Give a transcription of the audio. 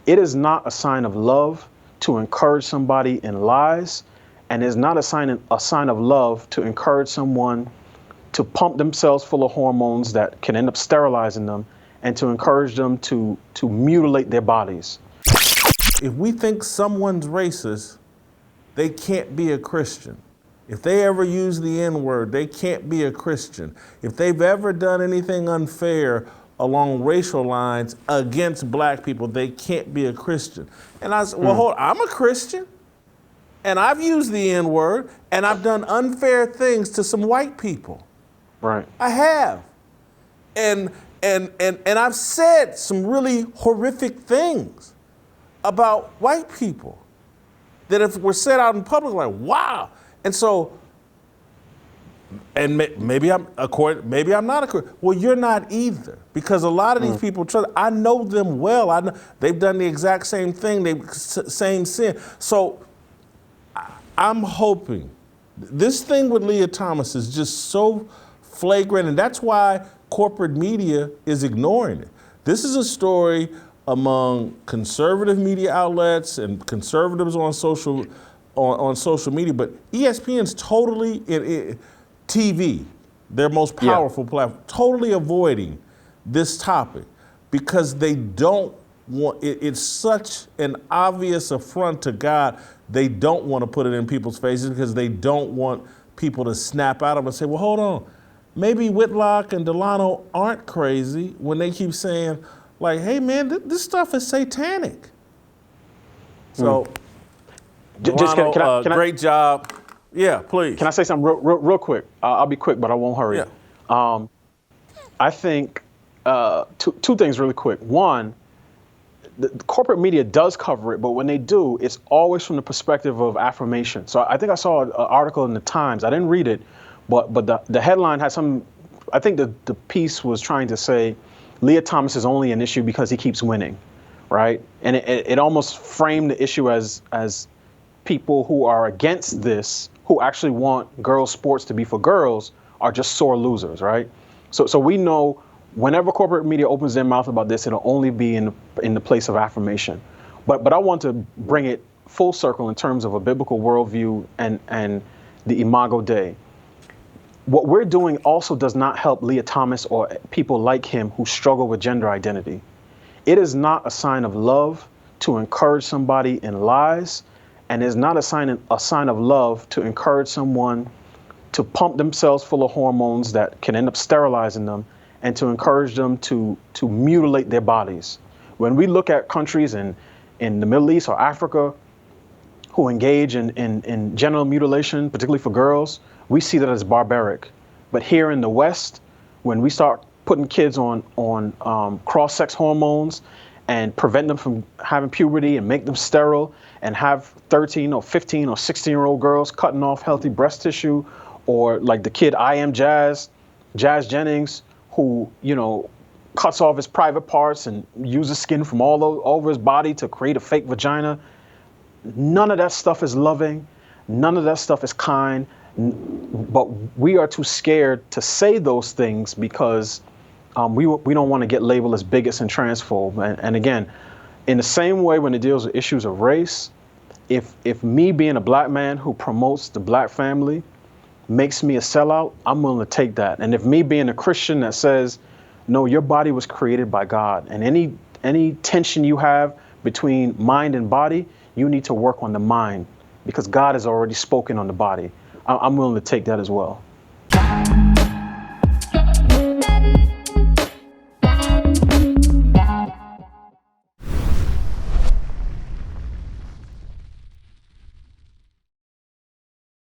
It is not a sign of love to encourage somebody in lies, and is not a sign of love to encourage someone to pump themselves full of hormones that can end up sterilizing them, and to encourage them to mutilate their bodies. If we think someone's racist, they can't be a Christian. If they ever use the N-word, they can't be a Christian. If they've ever done anything unfair along racial lines against black people, they can't be a Christian. And I said, well, hold on, I'm a Christian, and I've used the N-word, and I've done unfair things to some white people. Right. I have. And I've said some really horrific things about white people that if we're said out in public, like, wow. And so, and maybe I'm not a Christian. Well, you're not either, because a lot of these people, I know them well. I know they've done the exact same thing, same sin. So I'm hoping this thing with Lia Thomas is just so flagrant, and that's why corporate media is ignoring it. This is a story among conservative media outlets and conservatives on social media, but ESPN's totally TV, their most powerful platform, totally avoiding this topic because they don't want it's such an obvious affront to God. They don't want to put it in people's faces because they don't want people to snap out of them and say, well, hold on. Maybe Whitlock and Delano aren't crazy when they keep saying, like, hey, man, this stuff is satanic. So, Delano, great job. Yeah, please. Can I say something real quick? I'll be quick, but I won't hurry. Yeah. I think two things really quick. One, the corporate media does cover it, but when they do, it's always from the perspective of affirmation. So I think I saw an article in the Times. I didn't read it. But the headline had I think the piece was trying to say Lia Thomas is only an issue because he keeps winning, right? And it almost framed the issue as people who are against this, who actually want girls' sports to be for girls, are just sore losers, right? So we know whenever corporate media opens their mouth about this, it'll only be in the place of affirmation. But I want to bring it full circle in terms of a biblical worldview and the Imago Dei. What we're doing also does not help Lia Thomas or people like him who struggle with gender identity. It is not a sign of love to encourage somebody in lies, and is not a sign of love to encourage someone to pump themselves full of hormones that can end up sterilizing them, and to encourage them to mutilate their bodies. When we look at countries in the Middle East or Africa who engage in genital mutilation, particularly for girls, we see that as barbaric. But here in the West, when we start putting kids on cross-sex hormones and prevent them from having puberty and make them sterile and have 13 or 15 or 16-year-old girls cutting off healthy breast tissue, or like the kid I Am Jazz Jennings, who, cuts off his private parts and uses skin from all over his body to create a fake vagina. None of that stuff is loving. None of that stuff is kind. But we are too scared to say those things because we don't want to get labeled as bigots and transphobe. And again, in the same way when it deals with issues of race, if me being a black man who promotes the black family makes me a sellout, I'm willing to take that. And if me being a Christian that says, no, your body was created by God, and any tension you have between mind and body, you need to work on the mind because God has already spoken on the body. I'm willing to take that as well.